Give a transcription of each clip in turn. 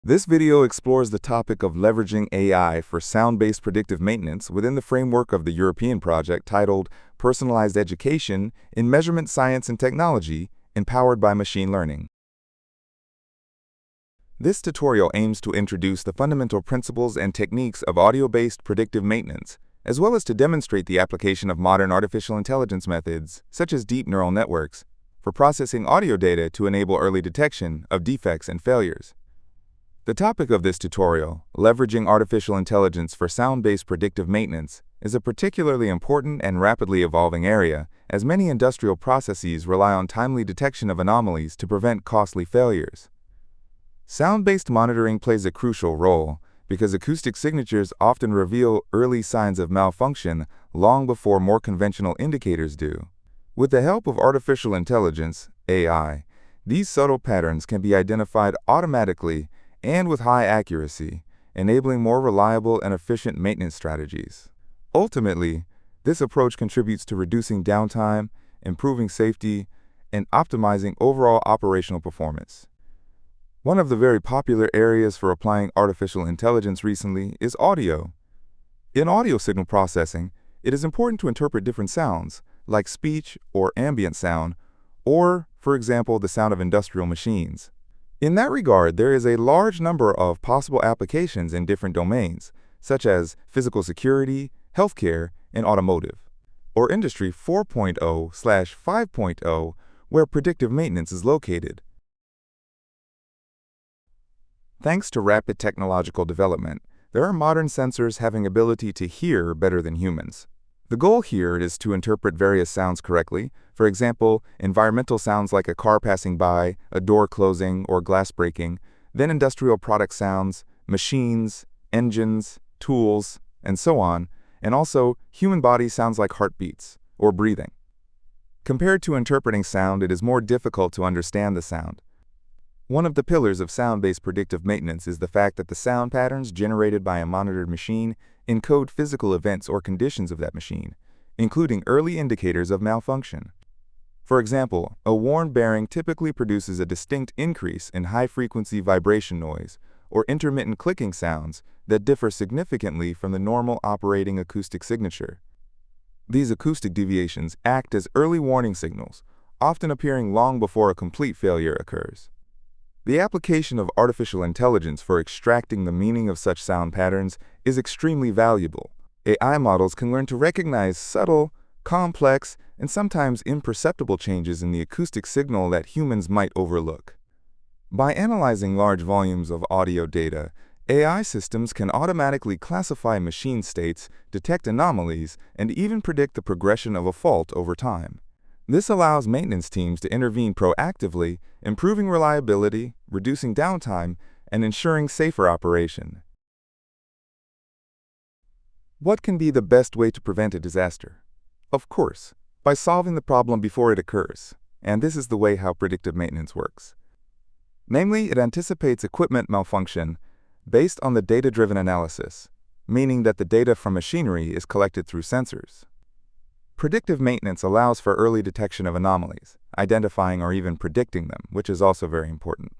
This video explores the topic of leveraging AI for sound-based predictive maintenance within the framework of the European project titled Personalized Education in Measurement Science and Technology, Empowered by Machine Learning. This tutorial aims to introduce the fundamental principles and techniques of audio-based predictive maintenance, as well as to demonstrate the application of modern artificial intelligence methods, such as deep neural networks, for processing audio data to enable early detection of defects and failures. The topic of this tutorial, leveraging artificial intelligence for sound-based predictive maintenance, is a particularly important and rapidly evolving area, as many industrial processes rely on timely detection of anomalies to prevent costly failures. Sound-based monitoring plays a crucial role because acoustic signatures often reveal early signs of malfunction long before more conventional indicators do. With the help of artificial intelligence, AI, these subtle patterns can be identified automatically and with high accuracy, enabling more reliable and efficient maintenance strategies. Ultimately, this approach contributes to reducing downtime, improving safety, and optimizing overall operational performance. One of the very popular areas for applying artificial intelligence recently is audio. In audio signal processing, it is important to interpret different sounds, like speech or ambient sound, or, for example, the sound of industrial machines. In that regard, there is a large number of possible applications in different domains, such as physical security, healthcare, and automotive, or Industry 4.0/5.0, where predictive maintenance is located. Thanks to rapid technological development, there are modern sensors having ability to hear better than humans. The goal here is to interpret various sounds correctly, for example, environmental sounds like a car passing by, a door closing, or glass breaking, then industrial product sounds, machines, engines, tools, and so on, and also human body sounds like heartbeats or breathing. Compared to interpreting sound, it is more difficult to understand the sound. One of the pillars of sound-based predictive maintenance is the fact that the sound patterns generated by a monitored machine encode physical events or conditions of that machine, including early indicators of malfunction. For example, a worn bearing typically produces a distinct increase in high-frequency vibration noise or intermittent clicking sounds that differ significantly from the normal operating acoustic signature. These acoustic deviations act as early warning signals, often appearing long before a complete failure occurs. The application of artificial intelligence for extracting the meaning of such sound patterns is extremely valuable. AI models can learn to recognize subtle, complex, and sometimes imperceptible changes in the acoustic signal that humans might overlook. By analyzing large volumes of audio data, AI systems can automatically classify machine states, detect anomalies, and even predict the progression of a fault over time. This allows maintenance teams to intervene proactively, improving reliability, reducing downtime, and ensuring safer operation. What can be the best way to prevent a disaster? Of course, by solving the problem before it occurs, and this is the way how predictive maintenance works. Namely, it anticipates equipment malfunction based on the data-driven analysis, meaning that the data from machinery is collected through sensors. Predictive maintenance allows for early detection of anomalies, identifying or even predicting them, which is also very important.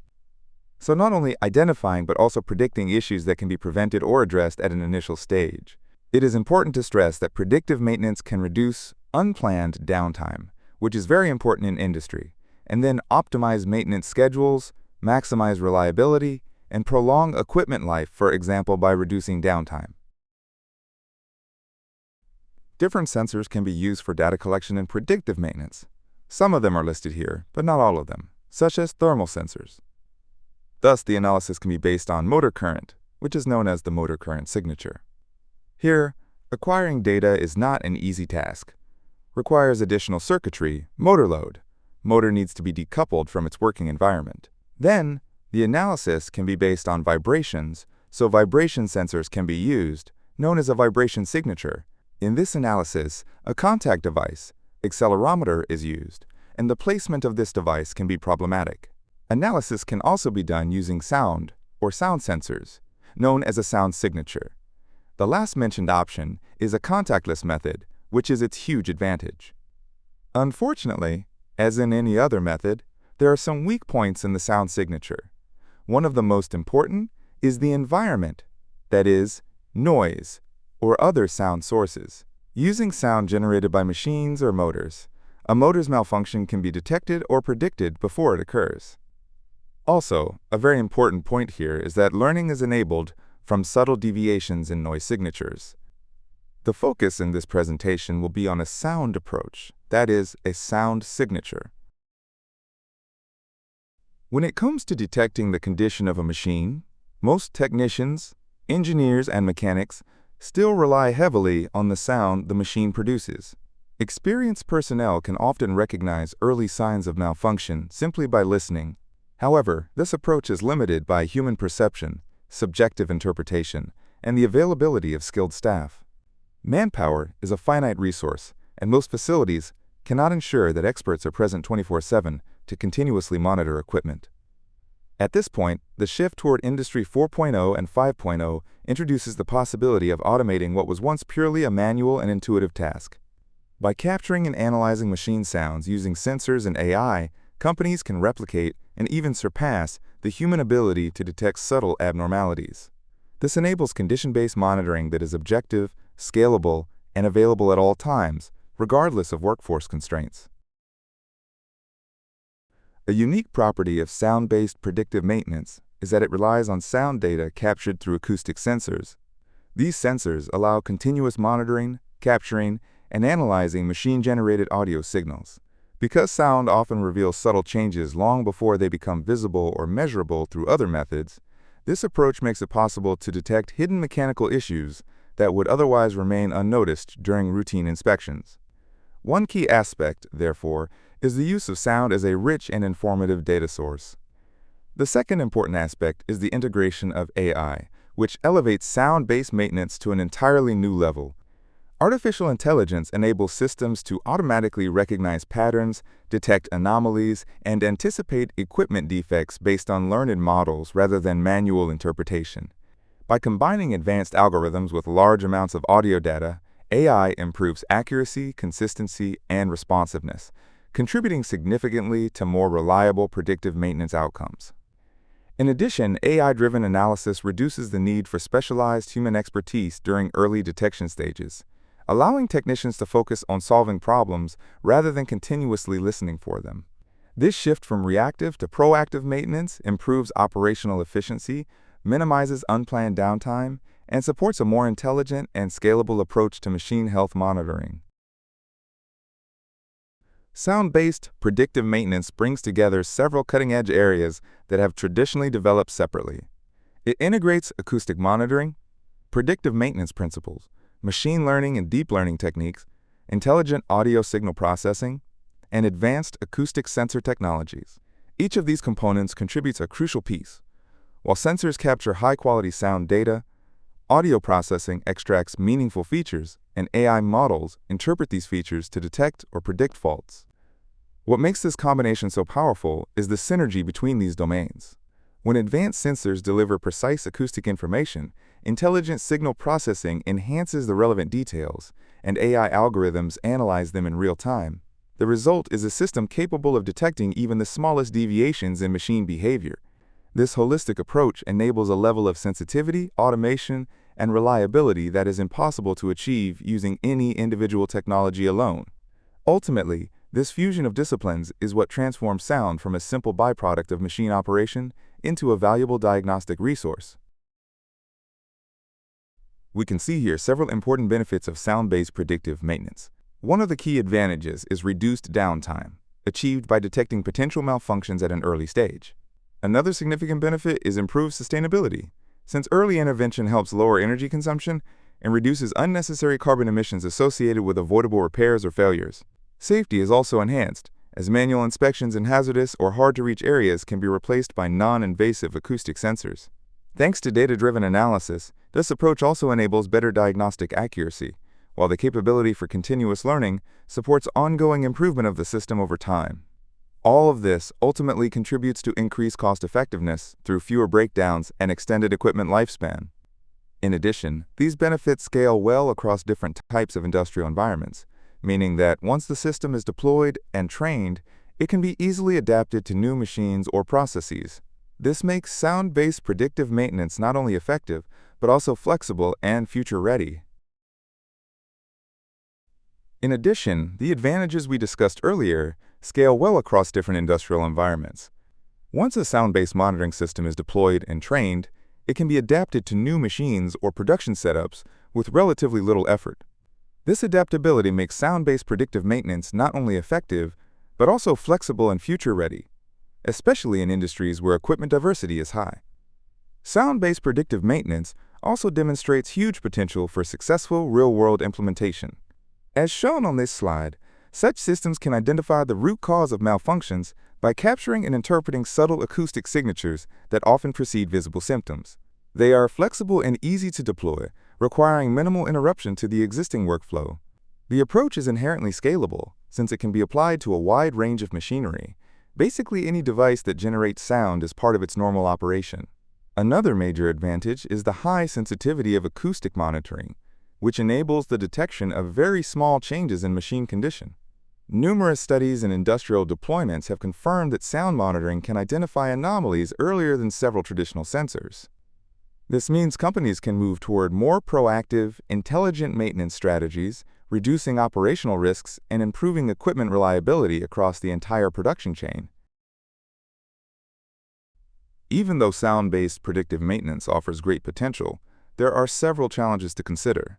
So not only identifying but also predicting issues that can be prevented or addressed at an initial stage. It is important to stress that predictive maintenance can reduce unplanned downtime, which is very important in industry, and then optimize maintenance schedules, maximize reliability, and prolong equipment life, for example, by reducing downtime. Different sensors can be used for data collection and predictive maintenance. Some of them are listed here, but not all of them, such as thermal sensors. Thus, the analysis can be based on motor current, which is known as the motor current signature. Here, acquiring data is not an easy task. Requires additional circuitry, motor load. Motor needs to be decoupled from its working environment. Then, the analysis can be based on vibrations, so vibration sensors can be used, known as a vibration signature. In this analysis, a contact device, accelerometer, is used, and the placement of this device can be problematic. Analysis can also be done using sound or sound sensors, known as a sound signature. The last mentioned option is a contactless method, which is its huge advantage. Unfortunately, as in any other method, there are some weak points in the sound signature. One of the most important is the environment, that is, noise, or other sound sources. Using sound generated by machines or motors, a motor's malfunction can be detected or predicted before it occurs. Also, a very important point here is that learning is enabled from subtle deviations in noise signatures. The focus in this presentation will be on a sound approach, that is, a sound signature. When it comes to detecting the condition of a machine, most technicians, engineers, and mechanics still rely heavily on the sound the machine produces. Experienced personnel can often recognize early signs of malfunction simply by listening. However, this approach is limited by human perception, subjective interpretation, and the availability of skilled staff. Manpower is a finite resource, and most facilities cannot ensure that experts are present 24/7 to continuously monitor equipment. At this point, the shift toward Industry 4.0 and 5.0 introduces the possibility of automating what was once purely a manual and intuitive task. By capturing and analyzing machine sounds using sensors and AI, companies can replicate and even surpass the human ability to detect subtle abnormalities. This enables condition-based monitoring that is objective, scalable, and available at all times, regardless of workforce constraints. A unique property of sound-based predictive maintenance is that it relies on sound data captured through acoustic sensors. These sensors allow continuous monitoring, capturing, and analyzing machine-generated audio signals. Because sound often reveals subtle changes long before they become visible or measurable through other methods, this approach makes it possible to detect hidden mechanical issues that would otherwise remain unnoticed during routine inspections. One key aspect, therefore, is the use of sound as a rich and informative data source. The second important aspect is the integration of AI, which elevates sound-based maintenance to an entirely new level. Artificial intelligence enables systems to automatically recognize patterns, detect anomalies, and anticipate equipment defects based on learned models rather than manual interpretation. By combining advanced algorithms with large amounts of audio data, AI improves accuracy, consistency, and responsiveness, contributing significantly to more reliable predictive maintenance outcomes. In addition, AI-driven analysis reduces the need for specialized human expertise during early detection stages, allowing technicians to focus on solving problems rather than continuously listening for them. This shift from reactive to proactive maintenance improves operational efficiency, minimizes unplanned downtime, and supports a more intelligent and scalable approach to machine health monitoring. Sound-based predictive maintenance brings together several cutting-edge areas that have traditionally developed separately. It integrates acoustic monitoring, predictive maintenance principles, machine learning and deep learning techniques, intelligent audio signal processing, and advanced acoustic sensor technologies. Each of these components contributes a crucial piece. While sensors capture high-quality sound data, audio processing extracts meaningful features, and AI models interpret these features to detect or predict faults. What makes this combination so powerful is the synergy between these domains. When advanced sensors deliver precise acoustic information, intelligent signal processing enhances the relevant details, and AI algorithms analyze them in real time. The result is a system capable of detecting even the smallest deviations in machine behavior. This holistic approach enables a level of sensitivity, automation, and reliability that is impossible to achieve using any individual technology alone. Ultimately, this fusion of disciplines is what transforms sound from a simple byproduct of machine operation into a valuable diagnostic resource. We can see here several important benefits of sound-based predictive maintenance. One of the key advantages is reduced downtime, achieved by detecting potential malfunctions at an early stage. Another significant benefit is improved sustainability, since early intervention helps lower energy consumption and reduces unnecessary carbon emissions associated with avoidable repairs or failures. Safety is also enhanced, as manual inspections in hazardous or hard-to-reach areas can be replaced by non-invasive acoustic sensors. Thanks to data-driven analysis, this approach also enables better diagnostic accuracy, while the capability for continuous learning supports ongoing improvement of the system over time. All of this ultimately contributes to increased cost-effectiveness through fewer breakdowns and extended equipment lifespan. In addition, these benefits scale well across different types of industrial environments, meaning that once the system is deployed and trained, it can be easily adapted to new machines or processes. This makes sound-based predictive maintenance not only effective, but also flexible and future-ready. In addition, the advantages we discussed earlier scale well across different industrial environments. Once a sound-based monitoring system is deployed and trained, it can be adapted to new machines or production setups with relatively little effort. This adaptability makes sound-based predictive maintenance not only effective, but also flexible and future-ready, especially in industries where equipment diversity is high. Sound-based predictive maintenance also demonstrates huge potential for successful real-world implementation. As shown on this slide, such systems can identify the root cause of malfunctions by capturing and interpreting subtle acoustic signatures that often precede visible symptoms. They are flexible and easy to deploy, requiring minimal interruption to the existing workflow. The approach is inherently scalable, since it can be applied to a wide range of machinery. Basically, any device that generates sound is part of its normal operation. Another major advantage is the high sensitivity of acoustic monitoring, which enables the detection of very small changes in machine condition. Numerous studies and industrial deployments have confirmed that sound monitoring can identify anomalies earlier than several traditional sensors. This means companies can move toward more proactive, intelligent maintenance strategies, reducing operational risks and improving equipment reliability across the entire production chain. Even though sound-based predictive maintenance offers great potential, there are several challenges to consider.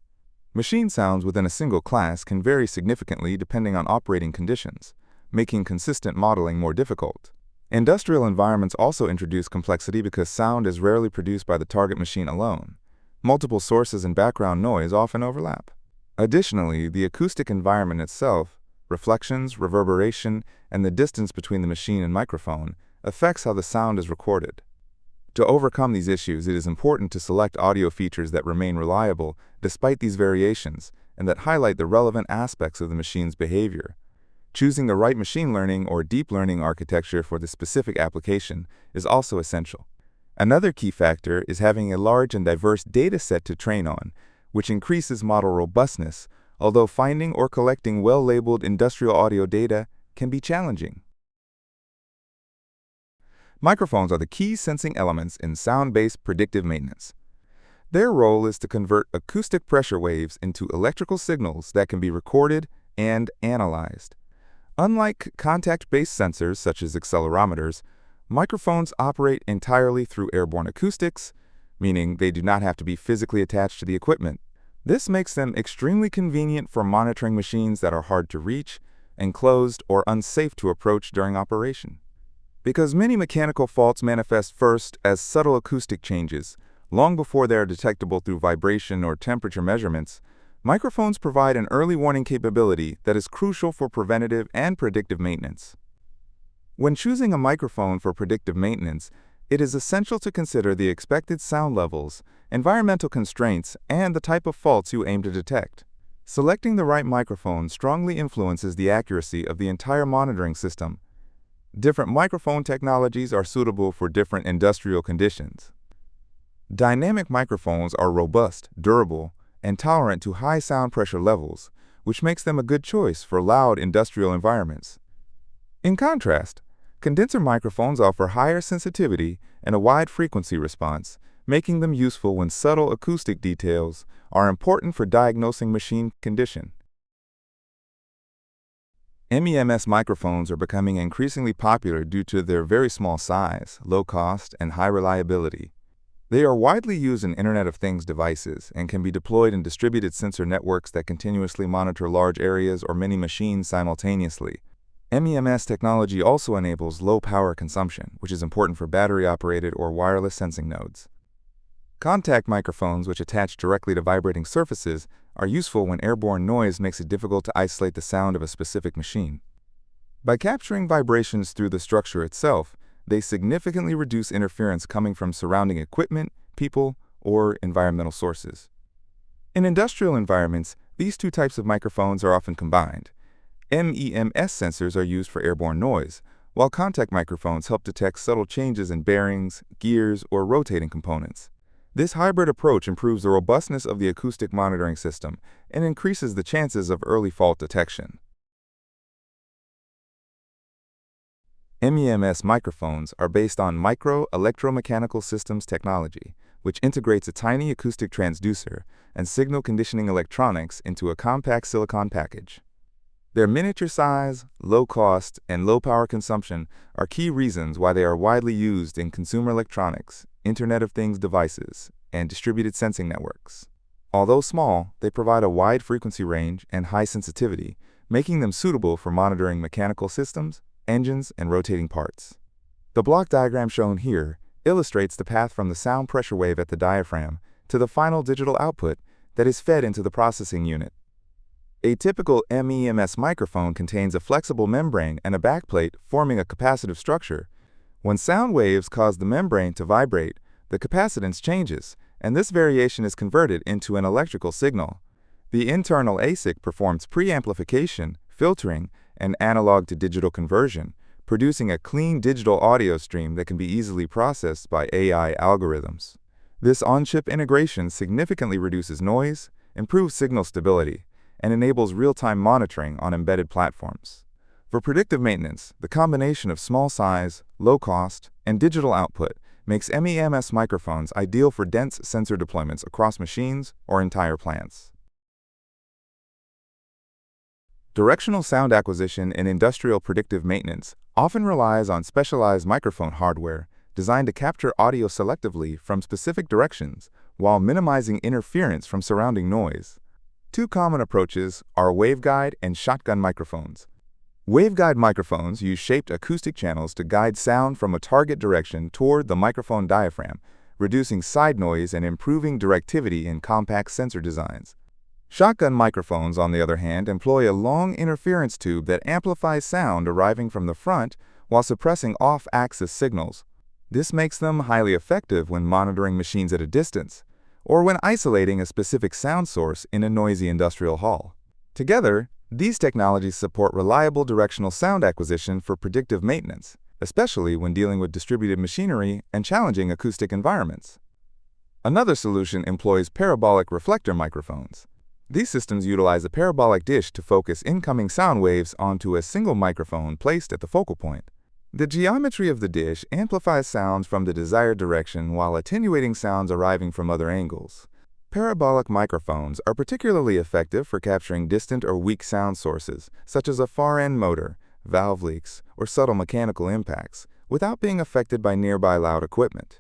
Machine sounds within a single class can vary significantly depending on operating conditions, making consistent modeling more difficult. Industrial environments also introduce complexity because sound is rarely produced by the target machine alone. Multiple sources and background noise often overlap. Additionally, the acoustic environment itself, reflections, reverberation, and the distance between the machine and microphone, affects how the sound is recorded. To overcome these issues, it is important to select audio features that remain reliable despite these variations and that highlight the relevant aspects of the machine's behavior. Choosing the right machine learning or deep learning architecture for the specific application is also essential. Another key factor is having a large and diverse data set to train on, which increases model robustness, although finding or collecting well-labeled industrial audio data can be challenging. Microphones are the key sensing elements in sound-based predictive maintenance. Their role is to convert acoustic pressure waves into electrical signals that can be recorded and analyzed. Unlike contact-based sensors such as accelerometers, microphones operate entirely through airborne acoustics, meaning they do not have to be physically attached to the equipment. This makes them extremely convenient for monitoring machines that are hard to reach, enclosed, or unsafe to approach during operation. Because many mechanical faults manifest first as subtle acoustic changes, long before they are detectable through vibration or temperature measurements, microphones provide an early warning capability that is crucial for preventative and predictive maintenance. When choosing a microphone for predictive maintenance, it is essential to consider the expected sound levels, environmental constraints, and the type of faults you aim to detect. Selecting the right microphone strongly influences the accuracy of the entire monitoring system. Different microphone technologies are suitable for different industrial conditions. Dynamic microphones are robust, durable, and tolerant to high sound pressure levels, which makes them a good choice for loud industrial environments. In contrast, condenser microphones offer higher sensitivity and a wide frequency response, making them useful when subtle acoustic details are important for diagnosing machine condition. MEMS microphones are becoming increasingly popular due to their very small size, low cost, and high reliability. They are widely used in Internet of Things devices and can be deployed in distributed sensor networks that continuously monitor large areas or many machines simultaneously. MEMS technology also enables low power consumption, which is important for battery-operated or wireless sensing nodes. Contact microphones, which attach directly to vibrating surfaces, are useful when airborne noise makes it difficult to isolate the sound of a specific machine. By capturing vibrations through the structure itself, they significantly reduce interference coming from surrounding equipment, people, or environmental sources. In industrial environments, these two types of microphones are often combined. MEMS sensors are used for airborne noise, while contact microphones help detect subtle changes in bearings, gears, or rotating components. This hybrid approach improves the robustness of the acoustic monitoring system and increases the chances of early fault detection. MEMS microphones are based on micro-electromechanical systems technology, which integrates a tiny acoustic transducer and signal conditioning electronics into a compact silicon package. Their miniature size, low cost, and low power consumption are key reasons why they are widely used in consumer electronics, Internet of Things devices, and distributed sensing networks. Although small, they provide a wide frequency range and high sensitivity, making them suitable for monitoring mechanical systems, engines, and rotating parts. The block diagram shown here illustrates the path from the sound pressure wave at the diaphragm to the final digital output that is fed into the processing unit. A typical MEMS microphone contains a flexible membrane and a backplate forming a capacitive structure. When sound waves cause the membrane to vibrate, the capacitance changes, and this variation is converted into an electrical signal. The internal ASIC performs preamplification, filtering, and analog-to-digital conversion, producing a clean digital audio stream that can be easily processed by AI algorithms. This on-chip integration significantly reduces noise, improves signal stability, and enables real-time monitoring on embedded platforms. For predictive maintenance, the combination of small size, low cost, and digital output makes MEMS microphones ideal for dense sensor deployments across machines or entire plants. Directional sound acquisition in industrial predictive maintenance often relies on specialized microphone hardware designed to capture audio selectively from specific directions while minimizing interference from surrounding noise. Two common approaches are waveguide and shotgun microphones. Waveguide microphones use shaped acoustic channels to guide sound from a target direction toward the microphone diaphragm, reducing side noise and improving directivity in compact sensor designs. Shotgun microphones, on the other hand, employ a long interference tube that amplifies sound arriving from the front while suppressing off-axis signals. This makes them highly effective when monitoring machines at a distance, or when isolating a specific sound source in a noisy industrial hall. Together, these technologies support reliable directional sound acquisition for predictive maintenance, especially when dealing with distributed machinery and challenging acoustic environments. Another solution employs parabolic reflector microphones. These systems utilize a parabolic dish to focus incoming sound waves onto a single microphone placed at the focal point. The geometry of the dish amplifies sounds from the desired direction while attenuating sounds arriving from other angles. Parabolic microphones are particularly effective for capturing distant or weak sound sources, such as a far-end motor, valve leaks, or subtle mechanical impacts, without being affected by nearby loud equipment.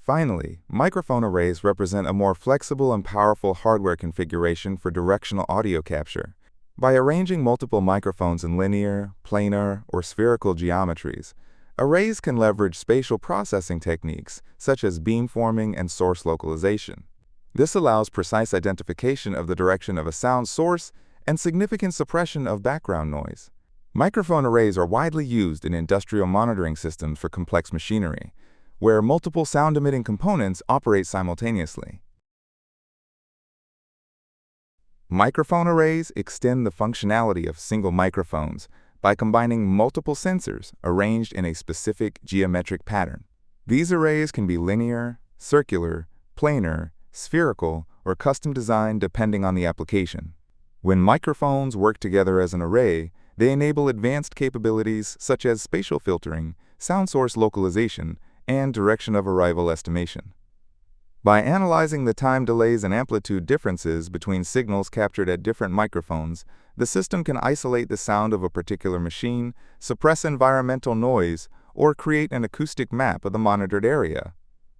Finally, microphone arrays represent a more flexible and powerful hardware configuration for directional audio capture. By arranging multiple microphones in linear, planar, or spherical geometries, arrays can leverage spatial processing techniques such as beamforming and source localization. This allows precise identification of the direction of a sound source and significant suppression of background noise. Microphone arrays are widely used in industrial monitoring systems for complex machinery, where multiple sound-emitting components operate simultaneously. Microphone arrays extend the functionality of single microphones by combining multiple sensors arranged in a specific geometric pattern. These arrays can be linear, circular, planar, spherical, or custom designed depending on the application. When microphones work together as an array, they enable advanced capabilities such as spatial filtering, sound source localization, and direction of arrival estimation. By analyzing the time delays and amplitude differences between signals captured at different microphones, the system can isolate the sound of a particular machine, suppress environmental noise, or create an acoustic map of the monitored area.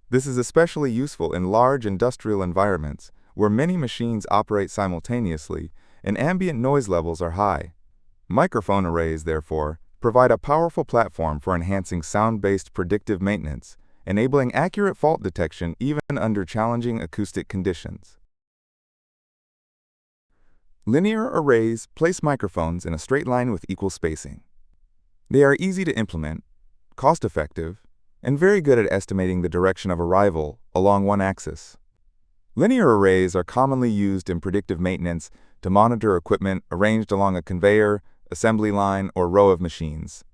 This is especially useful in large industrial environments where many machines operate simultaneously and ambient noise levels are high. Microphone arrays, therefore, provide a powerful platform for enhancing sound-based predictive maintenance, enabling accurate fault detection even under challenging acoustic conditions. Linear arrays place microphones in a straight line with equal spacing. They are easy to implement, cost-effective, and very good at estimating the direction of arrival along one axis. Linear arrays are commonly used in predictive maintenance to monitor equipment arranged along a conveyor, assembly line, or row of machines.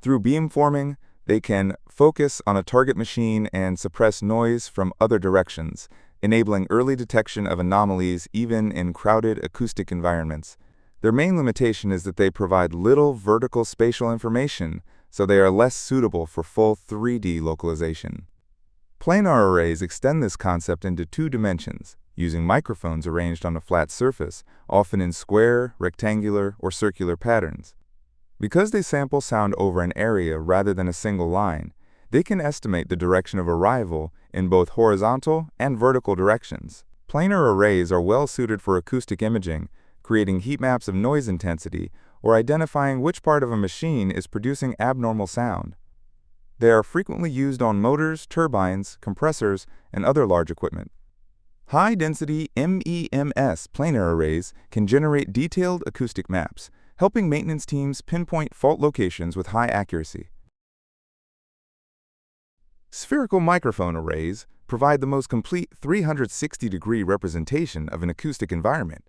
Through beamforming, they can focus on a target machine and suppress noise from other directions, enabling early detection of anomalies even in crowded acoustic environments. Their main limitation is that they provide little vertical spatial information, so they are less suitable for full 3D localization. Planar arrays extend this concept into two dimensions, using microphones arranged on a flat surface, often in square, rectangular, or circular patterns. Because they sample sound over an area rather than a single line, they can estimate the direction of arrival in both horizontal and vertical directions. Planar arrays are well suited for acoustic imaging, creating heat maps of noise intensity, or identifying which part of a machine is producing abnormal sound. They are frequently used on motors, turbines, compressors, and other large equipment. High-density MEMS planar arrays can generate detailed acoustic maps, helping maintenance teams pinpoint fault locations with high accuracy. Spherical microphone arrays provide the most complete 360-degree representation of an acoustic environment.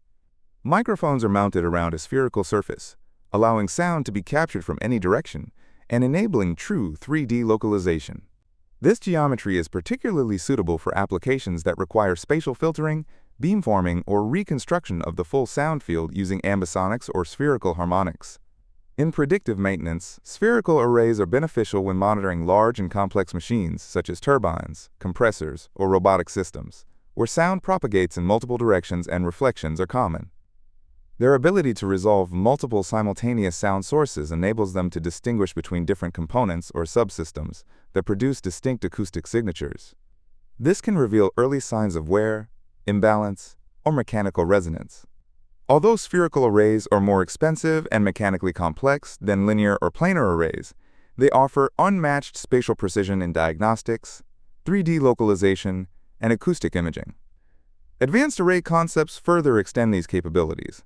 Microphones are mounted around a spherical surface, allowing sound to be captured from any direction and enabling true 3D localization. This geometry is particularly suitable for applications that require spatial filtering, beamforming, or reconstruction of the full sound field using ambisonics or spherical harmonics. In predictive maintenance, spherical arrays are beneficial when monitoring large and complex machines such as turbines, compressors, or robotic systems, where sound propagates in multiple directions and reflections are common. Their ability to resolve multiple simultaneous sound sources enables them to distinguish between different components or subsystems that produce distinct acoustic signatures. This can reveal early signs of wear, imbalance, or mechanical resonance. Although spherical arrays are more expensive and mechanically complex than linear or planar arrays, they offer unmatched spatial precision in diagnostics, 3D localization, and acoustic imaging. Advanced array concepts further extend these capabilities.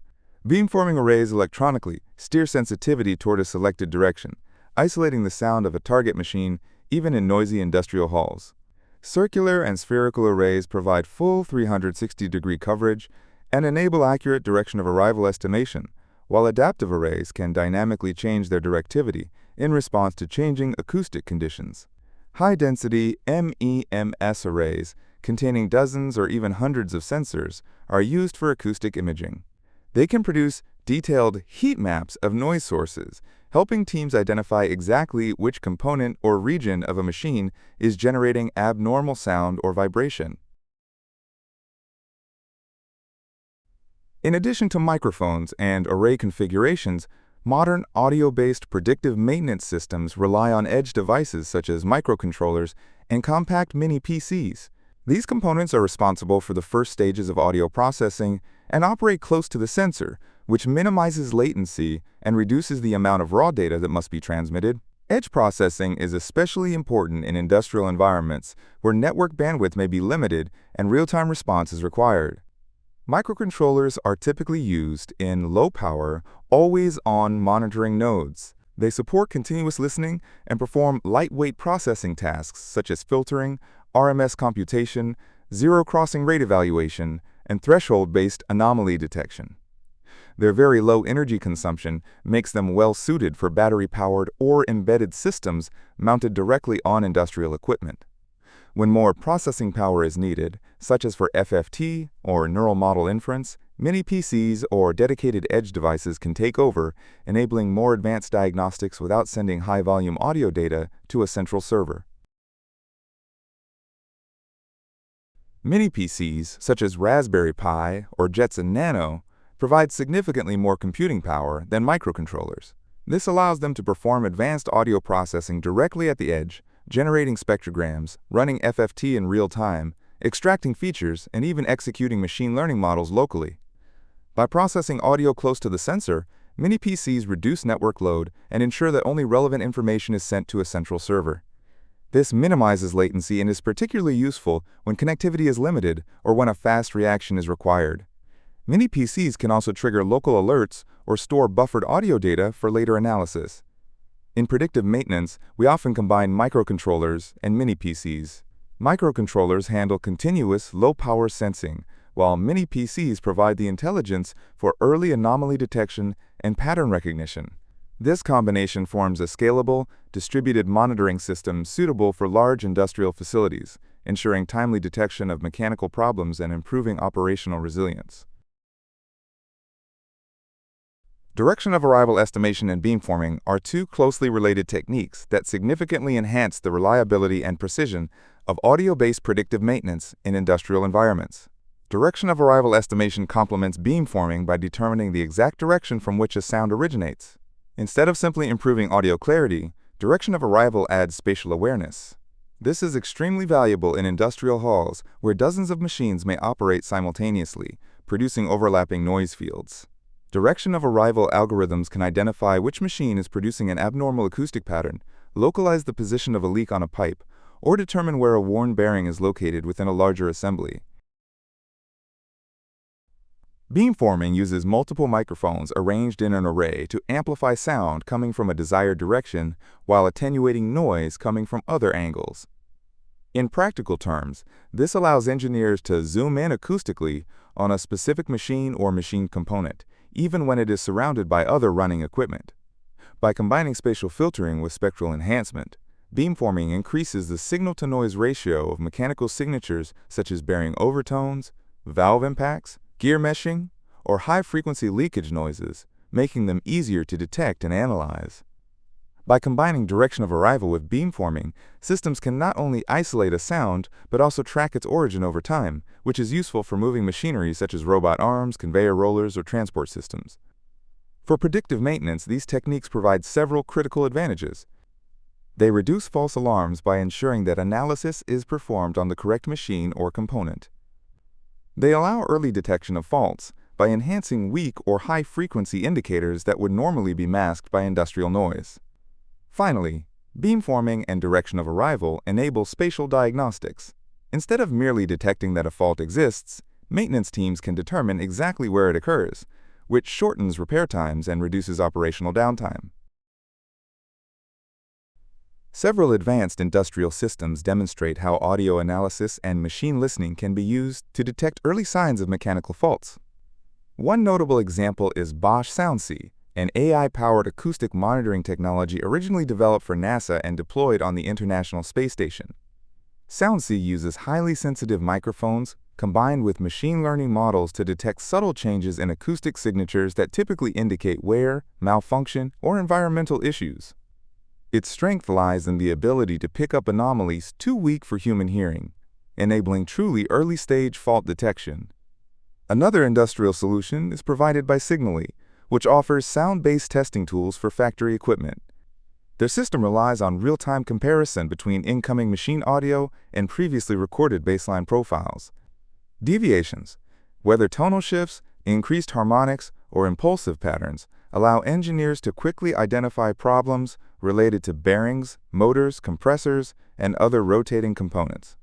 Beamforming arrays electronically steer sensitivity toward a selected direction, isolating the sound of a target machine even in noisy industrial halls. Circular and spherical arrays provide full 360-degree coverage and enable accurate direction of arrival estimation, while adaptive arrays can dynamically change their directivity in response to changing acoustic conditions. High-density MEMS arrays containing dozens or even hundreds of sensors are used for acoustic imaging. They can produce detailed heat maps of noise sources, helping teams identify exactly which component or region of a machine is generating abnormal sound or vibration. In addition to microphones and array configurations, modern audio-based predictive maintenance systems rely on edge devices such as microcontrollers and compact mini PCs. These components are responsible for the first stages of audio processing and operate close to the sensor, which minimizes latency and reduces the amount of raw data that must be transmitted. Edge processing is especially important in industrial environments where network bandwidth may be limited and real-time response is required. Microcontrollers are typically used in low-power, always-on monitoring nodes. They support continuous listening and perform lightweight processing tasks such as filtering, RMS computation, zero-crossing rate evaluation, and threshold-based anomaly detection. Their very low energy consumption makes them well-suited for battery-powered or embedded systems mounted directly on industrial equipment. When more processing power is needed, such as for FFT or neural model inference, mini PCs or dedicated edge devices can take over, enabling more advanced diagnostics without sending high-volume audio data to a central server. Mini PCs, such as Raspberry Pi or Jetson Nano, provide significantly more computing power than microcontrollers. This allows them to perform advanced audio processing directly at the edge, generating spectrograms, running FFT in real time, extracting features, and even executing machine learning models locally. By processing audio close to the sensor, mini PCs reduce network load and ensure that only relevant information is sent to a central server. This minimizes latency and is particularly useful when connectivity is limited or when a fast reaction is required. Mini PCs can also trigger local alerts or store buffered audio data for later analysis. In predictive maintenance, we often combine microcontrollers and mini PCs. Microcontrollers handle continuous, low-power sensing, while mini PCs provide the intelligence for early anomaly detection and pattern recognition. This combination forms a scalable, distributed monitoring system suitable for large industrial facilities, ensuring timely detection of mechanical problems and improving operational resilience. Direction of arrival estimation and beamforming are two closely related techniques that significantly enhance the reliability and precision of audio-based predictive maintenance in industrial environments. Direction of arrival estimation complements beamforming by determining the exact direction from which a sound originates. Instead of simply improving audio clarity, direction of arrival adds spatial awareness. This is extremely valuable in industrial halls where dozens of machines may operate simultaneously, producing overlapping noise fields. Direction of arrival algorithms can identify which machine is producing an abnormal acoustic pattern, localize the position of a leak on a pipe, or determine where a worn bearing is located within a larger assembly. Beamforming uses multiple microphones arranged in an array to amplify sound coming from a desired direction while attenuating noise coming from other angles. In practical terms, this allows engineers to zoom in acoustically on a specific machine or machine component, even when it is surrounded by other running equipment. By combining spatial filtering with spectral enhancement, beamforming increases the signal-to-noise ratio of mechanical signatures such as bearing overtones, valve impacts, gear meshing, or high-frequency leakage noises, making them easier to detect and analyze. By combining direction of arrival with beamforming, systems can not only isolate a sound, but also track its origin over time, which is useful for moving machinery such as robot arms, conveyor rollers, or transport systems. For predictive maintenance, these techniques provide several critical advantages. They reduce false alarms by ensuring that analysis is performed on the correct machine or component. They allow early detection of faults by enhancing weak or high-frequency indicators that would normally be masked by industrial noise. Finally, beamforming and direction of arrival enable spatial diagnostics. Instead of merely detecting that a fault exists, maintenance teams can determine exactly where it occurs, which shortens repair times and reduces operational downtime. Several advanced industrial systems demonstrate how audio analysis and machine listening can be used to detect early signs of mechanical faults. One notable example is Bosch SoundSee, an AI-powered acoustic monitoring technology originally developed for NASA and deployed on the International Space Station. SoundSee uses highly sensitive microphones combined with machine learning models to detect subtle changes in acoustic signatures that typically indicate wear, malfunction, or environmental issues. Its strength lies in the ability to pick up anomalies too weak for human hearing, enabling truly early-stage fault detection. Another industrial solution is provided by Signally, which offers sound-based testing tools for factory equipment. Their system relies on real-time comparison between incoming machine audio and previously recorded baseline profiles. Deviations, whether tonal shifts, increased harmonics, or impulsive patterns, allow engineers to quickly identify problems related to bearings, motors, compressors, and other rotating components.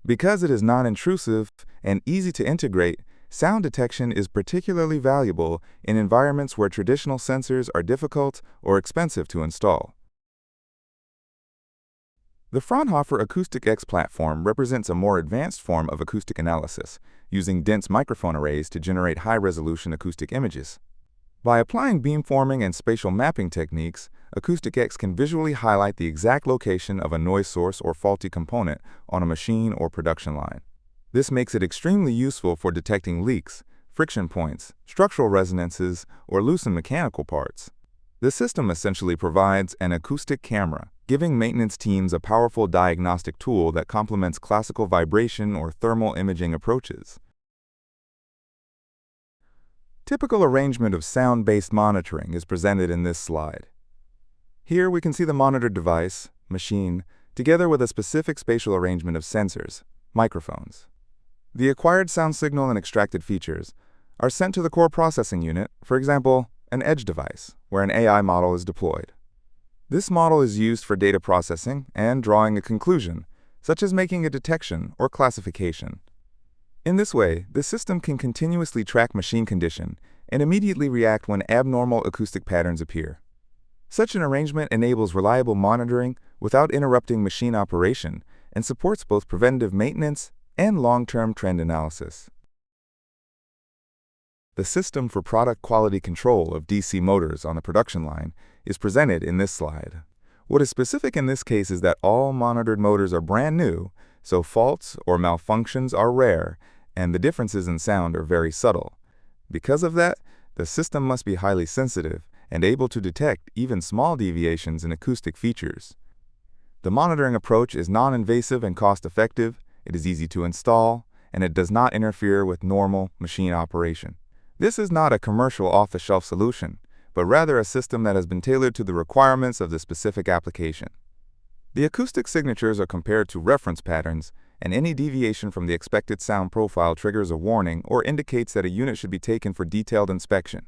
Because it is non-intrusive and easy to integrate, sound detection is particularly valuable in environments where traditional sensors are difficult or expensive to install. The Fraunhofer Acoustic X platform represents a more advanced form of acoustic analysis, using dense microphone arrays to generate high-resolution acoustic images. By applying beamforming and spatial mapping techniques, Acoustic X can visually highlight the exact location of a noise source or faulty component on a machine or production line. This makes it extremely useful for detecting leaks, friction points, structural resonances, or loosened mechanical parts. The system essentially provides an acoustic camera, giving maintenance teams a powerful diagnostic tool that complements classical vibration or thermal imaging approaches. Typical arrangement of sound-based monitoring is presented in this slide. Here we can see the monitored device, machine, together with a specific spatial arrangement of sensors, microphones. The acquired sound signal and extracted features are sent to the core processing unit, for example, an edge device, where an AI model is deployed. This model is used for data processing and drawing a conclusion, such as making a detection or classification. In this way, the system can continuously track machine condition and immediately react when abnormal acoustic patterns appear. Such an arrangement enables reliable monitoring without interrupting machine operation and supports both preventative maintenance and long-term trend analysis. The system for product quality control of DC motors on the production line is presented in this slide. What is specific in this case is that all monitored motors are brand new, so faults or malfunctions are rare, and the differences in sound are very subtle. Because of that, The system must be highly sensitive and able to detect even small deviations in acoustic features. The monitoring approach is non-invasive and cost-effective, it is easy to install, and it does not interfere with normal machine operation. This is not a commercial off-the-shelf solution, but rather a system that has been tailored to the requirements of the specific application. The acoustic signatures are compared to reference patterns, and any deviation from the expected sound profile triggers a warning or indicates that a unit should be taken for detailed inspection.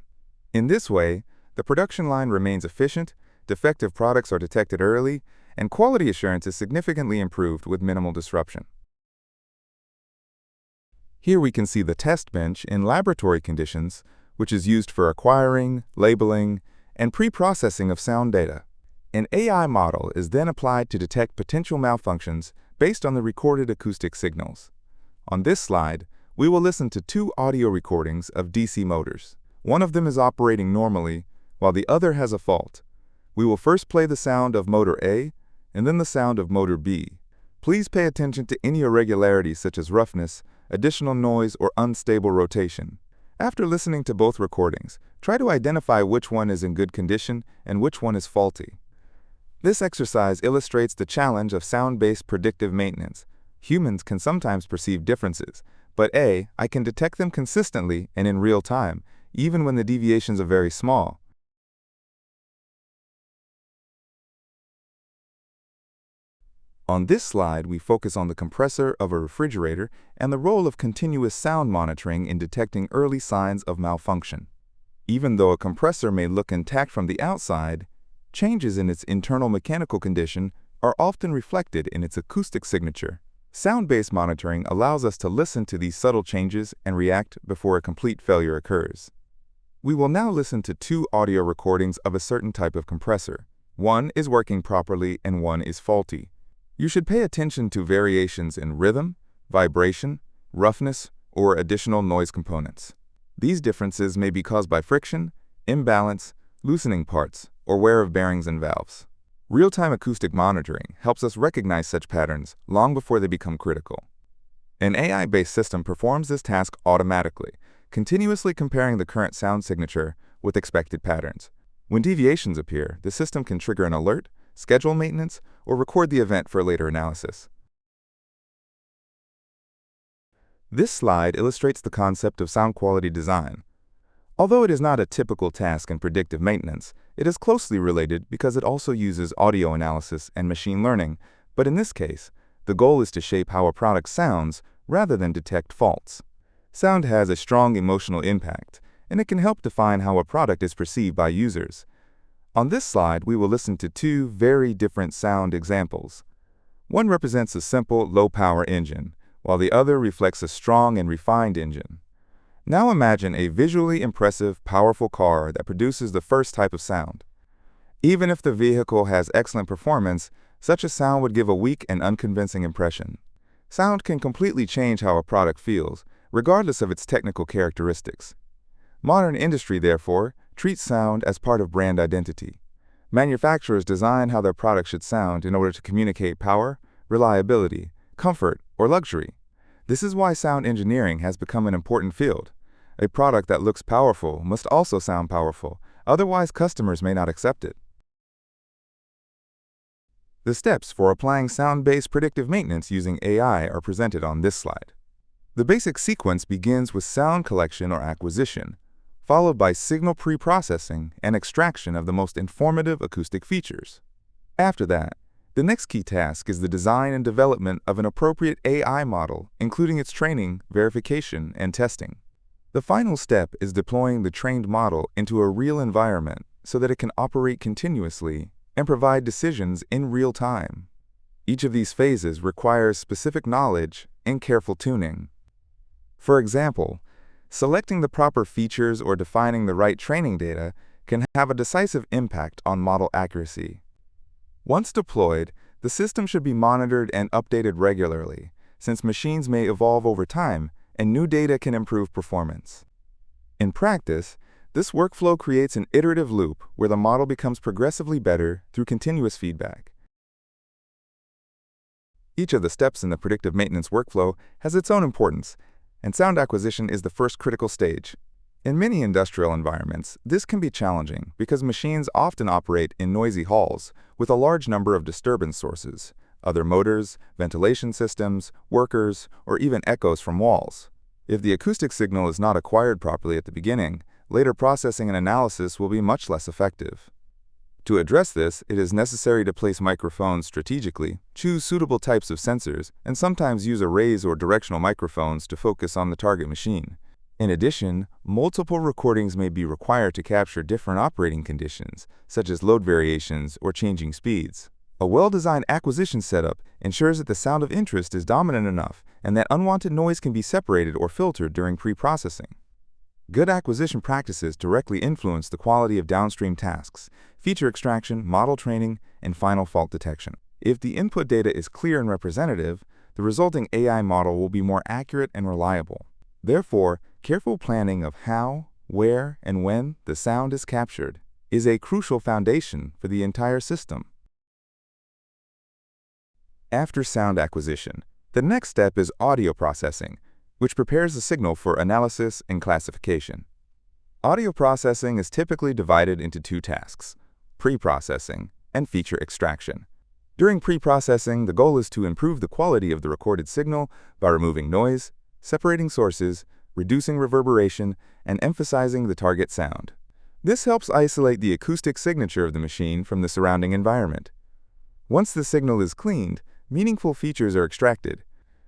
In this way, the production line remains efficient, defective products are detected early, and quality assurance is significantly improved with minimal disruption. Here we can see the test bench in laboratory conditions, which is used for acquiring, labeling, and pre-processing of sound data. An AI model is then applied to detect potential malfunctions based on the recorded acoustic signals. On this slide, we will listen to two audio recordings of DC motors. One of them is operating normally, while the other has a fault. We will first play the sound of motor A, and then the sound of motor B. Please pay attention to any irregularities such as roughness, additional noise, or unstable rotation. After listening to both recordings, try to identify which one is in good condition and which one is faulty. This exercise illustrates the challenge of sound-based predictive maintenance. Humans can sometimes perceive differences, but I can detect them consistently and in real time, even when the deviations are very small. On this slide, we focus on the compressor of a refrigerator and the role of continuous sound monitoring in detecting early signs of malfunction. Even though a compressor may look intact from the outside, changes in its internal mechanical condition are often reflected in its acoustic signature. Sound-based monitoring allows us to listen to these subtle changes and react before a complete failure occurs. We will now listen to two audio recordings of a certain type of compressor. One is working properly and one is faulty. You should pay attention to variations in rhythm, vibration, roughness, or additional noise components. These differences may be caused by friction, imbalance, loosening parts, or wear of bearings and valves. Real-time acoustic monitoring helps us recognize such patterns long before they become critical. An AI-based system performs this task automatically, continuously comparing the current sound signature with expected patterns. When deviations appear, the system can trigger an alert, schedule maintenance, or record the event for later analysis. This slide illustrates the concept of sound quality design. Although it is not a typical task in predictive maintenance, it is closely related because it also uses audio analysis and machine learning, but in this case, the goal is to shape how a product sounds rather than detect faults. Sound has a strong emotional impact, and it can help define how a product is perceived by users. On this slide, we will listen to two very different sound examples. One represents a simple, low-power engine, while the other reflects a strong and refined engine. Now imagine a visually impressive, powerful car that produces the first type of sound. Even if the vehicle has excellent performance, such a sound would give a weak and unconvincing impression. Sound can completely change how a product feels, regardless of its technical characteristics. Modern industry, therefore, treats sound as part of brand identity. Manufacturers design how their products should sound in order to communicate power, reliability, comfort, or luxury. This is why sound engineering has become an important field. A product that looks powerful must also sound powerful, otherwise customers may not accept it. The steps for applying sound-based predictive maintenance using AI are presented on this slide. The basic sequence begins with sound collection or acquisition, followed by signal pre-processing and extraction of the most informative acoustic features. After that, the next key task is the design and development of an appropriate AI model, including its training, verification, and testing. The final step is deploying the trained model into a real environment so that it can operate continuously and provide decisions in real time. Each of these phases requires specific knowledge and careful tuning. For example, selecting the proper features or defining the right training data can have a decisive impact on model accuracy. Once deployed, the system should be monitored and updated regularly, since machines may evolve over time and new data can improve performance. In practice, this workflow creates an iterative loop where the model becomes progressively better through continuous feedback. Each of the steps in the predictive maintenance workflow has its own importance, and sound acquisition is the first critical stage. In many industrial environments, this can be challenging because machines often operate in noisy halls with a large number of disturbance sources, other motors, ventilation systems, workers, or even echoes from walls. If the acoustic signal is not acquired properly at the beginning, later processing and analysis will be much less effective. To address this, it is necessary to place microphones strategically, choose suitable types of sensors, and sometimes use arrays or directional microphones to focus on the target machine. In addition, multiple recordings may be required to capture different operating conditions, such as load variations or changing speeds. A well-designed acquisition setup ensures that the sound of interest is dominant enough and that unwanted noise can be separated or filtered during pre-processing. Good acquisition practices directly influence the quality of downstream tasks, feature extraction, model training, and final fault detection. If the input data is clear and representative, the resulting AI model will be more accurate and reliable. Therefore, careful planning of how, where, and when the sound is captured is a crucial foundation for the entire system. After sound acquisition, the next step is audio processing, which prepares the signal for analysis and classification. Audio processing is typically divided into two tasks: pre-processing and feature extraction. During pre-processing, the goal is to improve the quality of the recorded signal by removing noise, separating sources, reducing reverberation, and emphasizing the target sound. This helps isolate the acoustic signature of the machine from the surrounding environment. Once the signal is cleaned, meaningful features are extracted.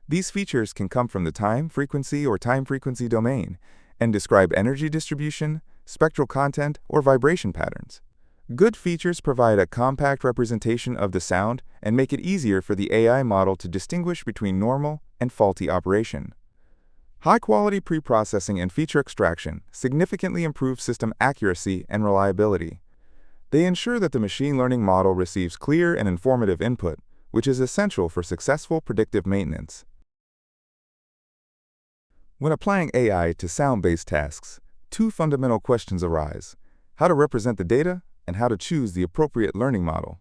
These features can come from the time-frequency or time-frequency domain and describe energy distribution, spectral content, or vibration patterns. Good features provide a compact representation of the sound and make it easier for the AI model to distinguish between normal and faulty operation. High-quality pre-processing and feature extraction significantly improve system accuracy and reliability. They ensure that the machine learning model receives clear and informative input, which is essential for successful predictive maintenance. When applying AI to sound-based tasks, two fundamental questions arise: how to represent the data and how to choose the appropriate learning model.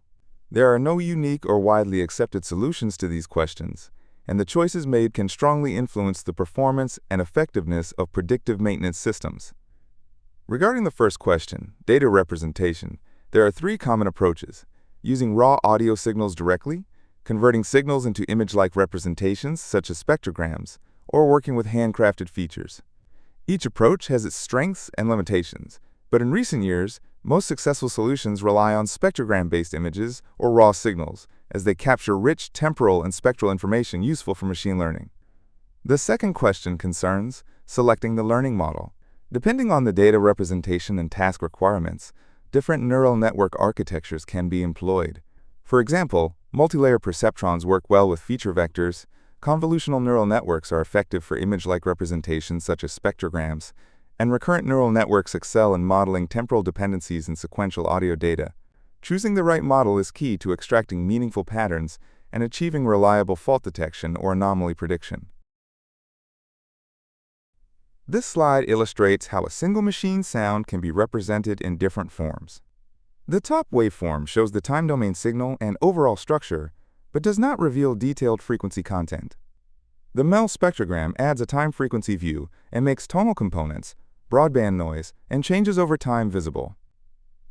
There are no unique or widely accepted solutions to these questions, and the choices made can strongly influence the performance and effectiveness of predictive maintenance systems. Regarding the first question, data representation, there are three common approaches: using raw audio signals directly, converting signals into image-like representations such as spectrograms, or working with handcrafted features. Each approach has its strengths and limitations, but in recent years, most successful solutions rely on spectrogram-based images or raw signals, as they capture rich temporal and spectral information useful for machine learning. The second question concerns selecting the learning model. Depending on the data representation and task requirements, different neural network architectures can be employed. For example, multilayer perceptrons work well with feature vectors, convolutional neural networks are effective for image-like representations such as spectrograms, and recurrent neural networks excel in modeling temporal dependencies in sequential audio data. Choosing the right model is key to extracting meaningful patterns and achieving reliable fault detection or anomaly prediction. This slide illustrates how a single machine sound can be represented in different forms. The top waveform shows the time domain signal and overall structure, but does not reveal detailed frequency content. The MEL spectrogram adds a time-frequency view and makes tonal components, broadband noise, and changes over time visible.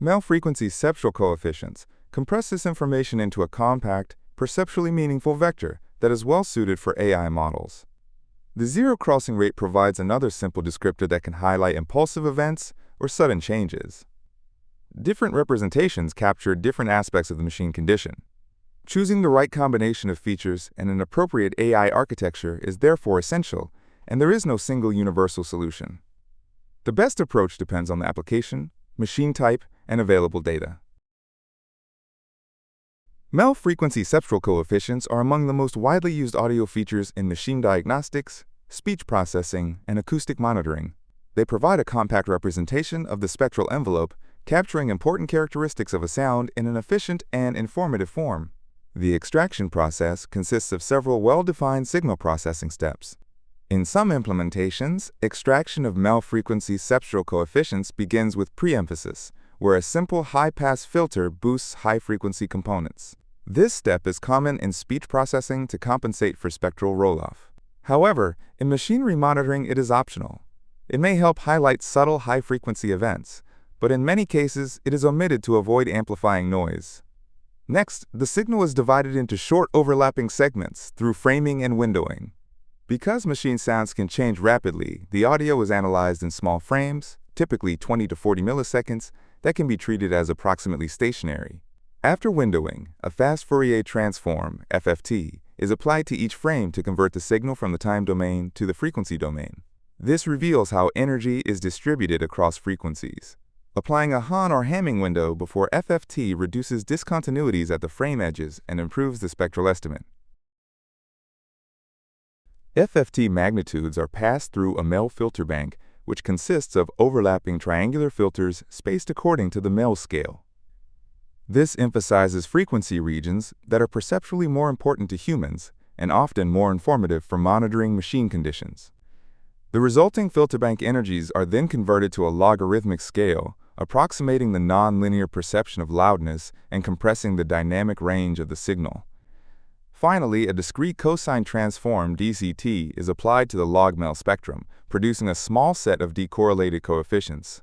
MEL frequency septual coefficients compress this information into a compact, perceptually meaningful vector that is well suited for AI models. The zero crossing rate provides another simple descriptor that can highlight impulsive events or sudden changes. Different representations capture different aspects of the machine condition. Choosing the right combination of features and an appropriate AI architecture is therefore essential, and there is no single universal solution. The best approach depends on the application, machine type, and available data. MEL frequency septual coefficients are among the most widely used audio features in machine diagnostics, speech processing, and acoustic monitoring. They provide a compact representation of the spectral envelope, capturing important characteristics of a sound in an efficient and informative form. The extraction process consists of several well-defined signal processing steps. In some implementations, extraction of MEL frequency septual coefficients begins with preemphasis, where a simple high-pass filter boosts high-frequency components. This step is common in speech processing to compensate for spectral roll-off. However, in machinery monitoring it is optional. It may help highlight subtle high-frequency events, but in many cases, it is omitted to avoid amplifying noise. Next, the signal is divided into short overlapping segments through framing and windowing. Because machine sounds can change rapidly, the audio is analyzed in small frames, typically 20 to 40 milliseconds, that can be treated as approximately stationary. After windowing, a fast Fourier transform, FFT, is applied to each frame to convert the signal from the time domain to the frequency domain. This reveals how energy is distributed across frequencies. Applying a Hahn or Hamming window before FFT reduces discontinuities at the frame edges and improves the spectral estimate. FFT magnitudes are passed through a MEL filter bank, which consists of overlapping triangular filters spaced according to the MEL scale. This emphasizes frequency regions that are perceptually more important to humans and often more informative for monitoring machine conditions. The resulting filter bank energies are then converted to a logarithmic scale, approximating the nonlinear perception of loudness and compressing the dynamic range of the signal. Finally, a discrete cosine transform, DCT, is applied to the log-MEL spectrum, producing a small set of decorrelated coefficients.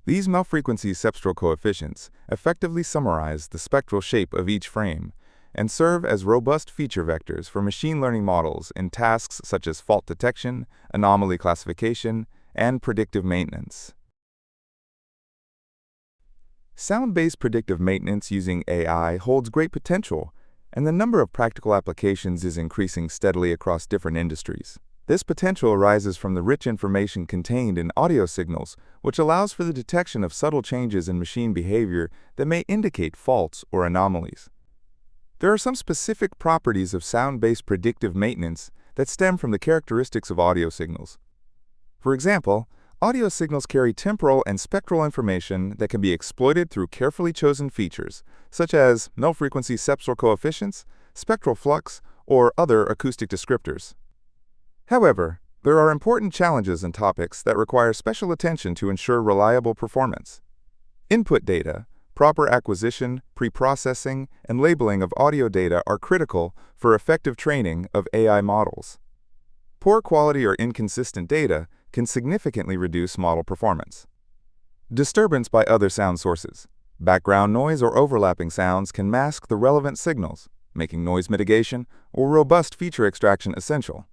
These MEL frequency spectral coefficients effectively summarize the spectral shape of each frame and serve as robust feature vectors for machine learning models in tasks such as fault detection, anomaly classification, and predictive maintenance. Sound-based predictive maintenance using AI holds great potential, and the number of practical applications is increasing steadily across different industries. This potential arises from the rich information contained in audio signals, which allows for the detection of subtle changes in machine behavior that may indicate faults or anomalies. There are some specific properties of sound-based predictive maintenance that stem from the characteristics of audio signals. For example, audio signals carry temporal and spectral information that can be exploited through carefully chosen features, such as MEL frequency spectral coefficients, spectral flux, or other acoustic descriptors. However, there are important challenges and topics that require special attention to ensure reliable performance. Input data, proper acquisition, pre-processing, and labeling of audio data are critical for effective training of AI models. Poor quality or inconsistent data can significantly reduce model performance. Disturbance by other sound sources. Background noise or overlapping sounds can mask the relevant signals, making noise mitigation or robust feature extraction essential.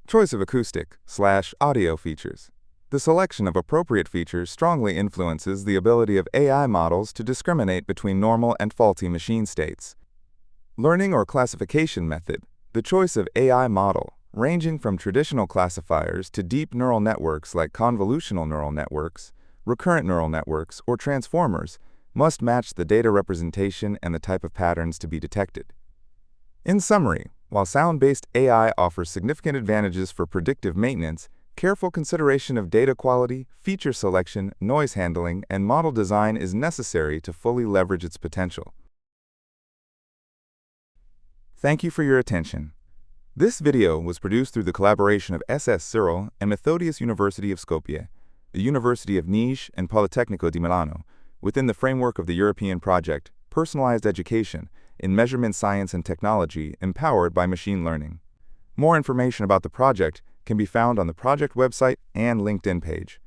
Choice of acoustic/audio features. The selection of appropriate features strongly influences the ability of AI models to discriminate between normal and faulty machine states. Learning or classification method. The choice of AI model, ranging from traditional classifiers to deep neural networks like convolutional neural networks, recurrent neural networks, or transformers, must match the data representation and the type of patterns to be detected. In summary, while sound-based AI offers significant advantages for predictive maintenance, careful consideration of data quality, feature selection, noise handling, and model design is necessary to fully leverage its potential. Thank you for your attention. This video was produced through the collaboration of SS Cyril and Methodius University of Skopje, the University of Nice and Politecnico di Milano, within the framework of the European project Personalized Education in Measurement Science and Technology Empowered by Machine Learning. More information about the project can be found on the project website and LinkedIn page.